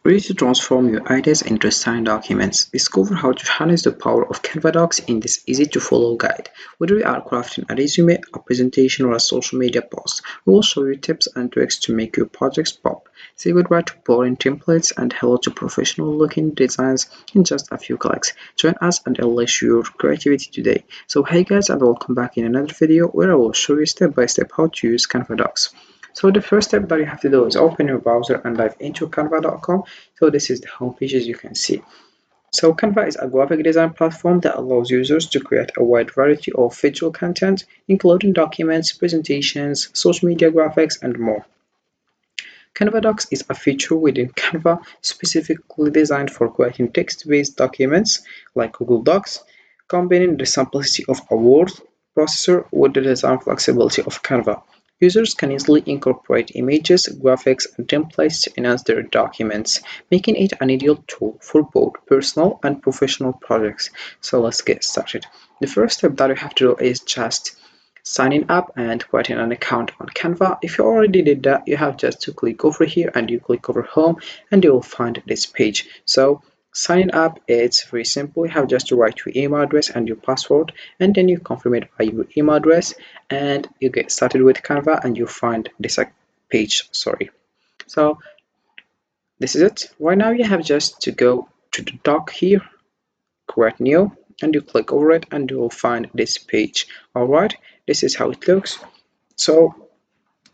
Ready to transform your ideas into signed documents? Discover how to harness the power of Canva Docs in this easy-to-follow guide. Whether you are crafting a resume, a presentation, or a social media post, we will show you tips and tricks to make your projects pop. Say goodbye to boring templates and hello to professional-looking designs in just a few clicks. Join us and unleash your creativity today. So hey guys, and welcome back in another video where I will show you step by step how to use Canva Docs. So the first step that you have to do is open your browser and dive into canva.com. So this is the homepage, as you can see. So Canva is a graphic design platform that allows users to create a wide variety of visual content, including documents, presentations, social media graphics, and more. Canva Docs is a feature within Canva specifically designed for creating text-based documents like Google Docs, combining the simplicity of a word processor with the design flexibility of Canva. Users can easily incorporate images, graphics, and templates to enhance their documents, making it an ideal tool for both personal and professional projects. So let's get started. The first step that you have to do is just signing up and creating an account on Canva. If you already did that, you have just to click over here and you click over home and you will find this page. So signing up, it's very simple. You have just to write your email address and your password, and then you confirm it by your email address, and you get started with Canva and you find this page. So this is it. Right now you have just to go to the doc here, create new, and you click over it and you will find this page. Alright, this is how it looks. So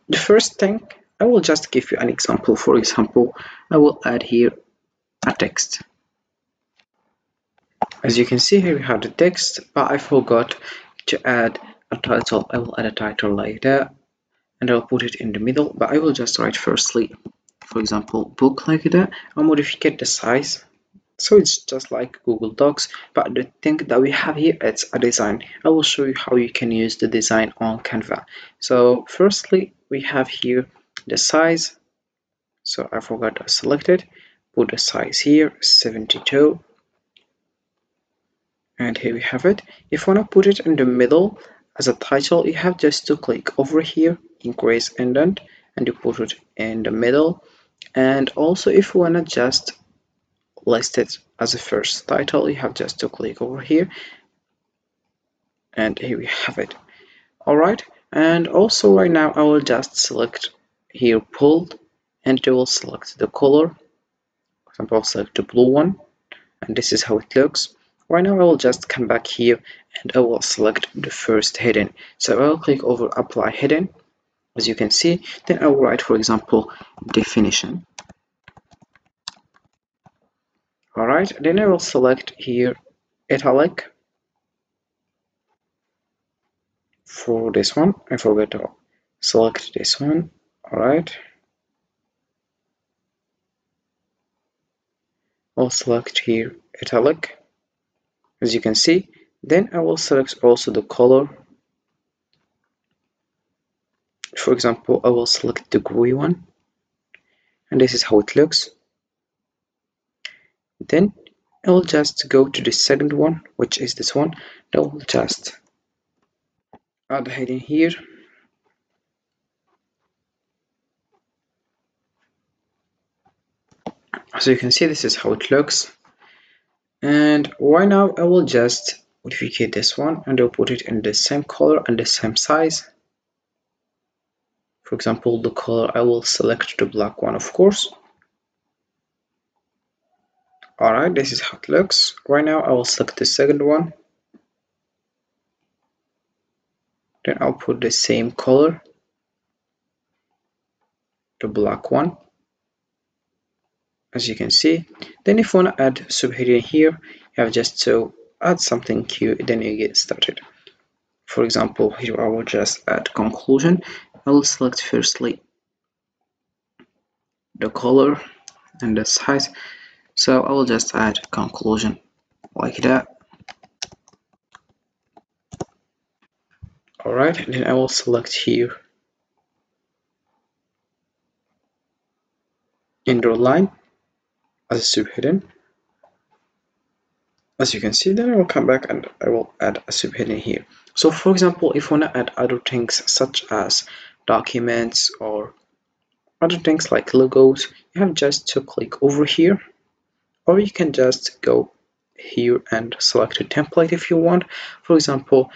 the first thing, I will just give you an example. For example, I will add here a text. As you can see here, we have the text, but I forgot to add a title. I will add a title like that, and I'll put it in the middle, but I will just write firstly, for example, book like that. I'll modify the size. So it's just like Google Docs, but the thing that we have here, it's a design. I will show you how you can use the design on Canva. So firstly, we have here the size. So I forgot to select it. Put the size here, 72. And here we have it. If you want to put it in the middle as a title, you have just to click over here, increase indent, and you put it in the middle. And also if you want to just list it as a first title, you have just to click over here, and here we have it. Alright, and also right now I will just select here pulled, and I will select the color. For example, I'll select the blue one, and this is how it looks. Right now I will just come back here and I will select the first heading. So I will click over apply heading, as you can see. Then I will write, for example, definition. Alright, then I will select here italic. For this one, I forgot to select this one. Alright, I'll select here italic, as you can see. Then I will select also the color. For example, I will select the gray one, and this is how it looks. Then I will just go to the second one, which is this one. I will just add the heading here. As you can see, this is how it looks. And right now I will just modify this one and I'll put it in the same color and the same size. For example, the color, I will select the black one, of course. Alright, this is how it looks. Right now I will select the second one. Then I'll put the same color, the black one, as you can see. Then if you want to add subheading here, you have just to add something cute, then you get started. For example, here I will just add conclusion. I will select firstly the color and the size. So I will just add conclusion like that. Alright, then I will select here indoor line as a subheading. As you can see, then I will come back and I will add a subheading here. So for example, if you want to add other things such as documents or Other things like logos, you have just to click over here, or you can just go here and select a template if you want. For example,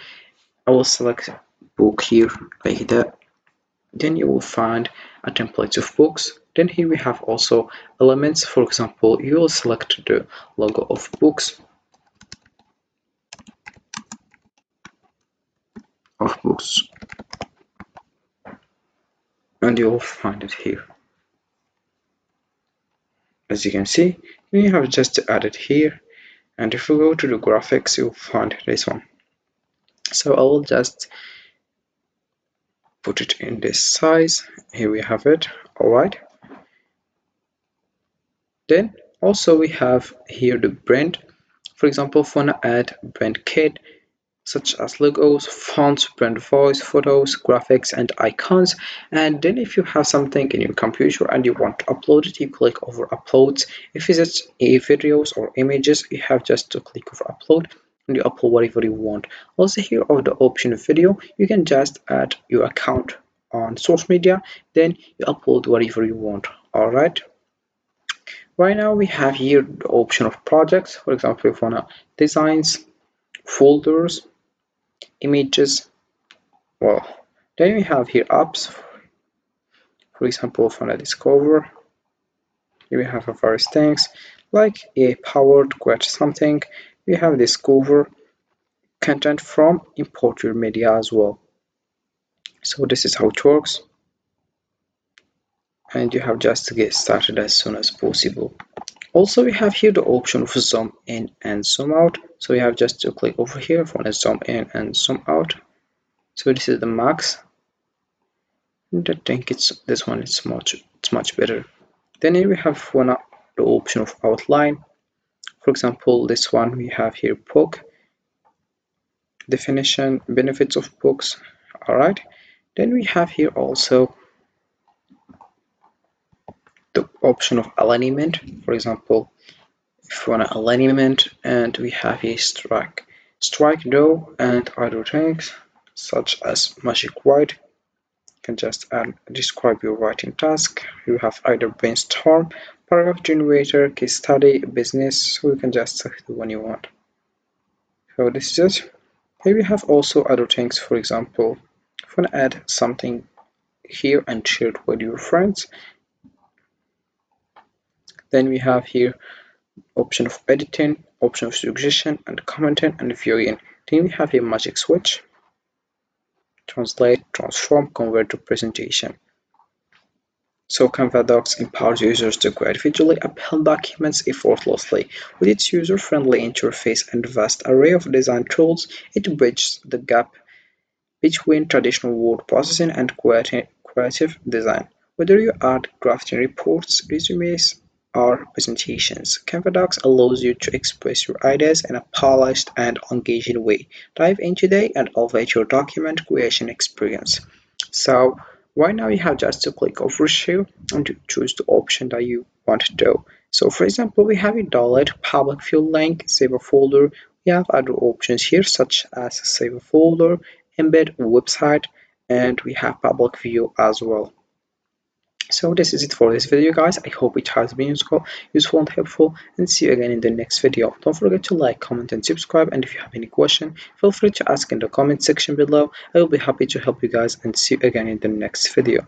I will select book here like that. Then you will find a template of books. Then here we have also elements. For example, you will select the logo of books and you will find it here. As you can see, you have just added here, and if you go to the graphics, you'll find this one. So I will just put it in this size. Here we have it. All right. Then also we have here the brand. For example, if you want to add brand kit such as logos, fonts, brand voice, photos, graphics, and icons. And then if you have something in your computer and you want to upload it, you click over uploads. If it's videos or images, you have just to click over upload and you upload whatever you want. Also here on the option of video, you can just add your account on social media, then you upload whatever you want. All right. Right now we have here the option of projects. For example, if you want designs, folders, images. Well, then we have here apps. For example, if you want to discover, here we have various things like a power to create something. We have discover content from import your media as well. So this is how it works, and you have just to get started as soon as possible. Also, we have here the option of zoom in and zoom out. So we have just to click over here for a zoom in and zoom out. So this is the max. And I think it's this one. It's much better. Then here we have the option of outline. For example, this one we have here book definition, benefits of books. All right. Then we have here also the option of alignment. For example, if you want to alignment, and we have a strike though, and other things such as magic write. You can just describe your writing task. You have either brainstorm, paragraph generator, case study, business. So you can just select the one you want. So this is just here we have also other things. For example, if you want to add something here and share it with your friends, then we have here option of editing, option of suggestion and commenting and viewing. Then we have a magic switch, translate, transform, convert to presentation. So Canva Docs empowers users to create visually appealing documents effortlessly. With its user-friendly interface and vast array of design tools, it bridges the gap between traditional word processing and creative design. Whether you are crafting reports, resumes, or presentations, Canva Docs allows you to express your ideas in a polished and engaging way. Dive in today and elevate your document creation experience. So right now you have just to click over here and to choose the option that you want to do. So for example, we have a download public view link, save a folder. We have other options here such as save a folder, embed website, and we have public view as well. So this is it for this video, guys. I hope it has been useful and helpful, and see you again in the next video. Don't forget to like, comment, and subscribe, and if you have any question, feel free to ask in the comment section below. I will be happy to help you guys, and see you again in the next video.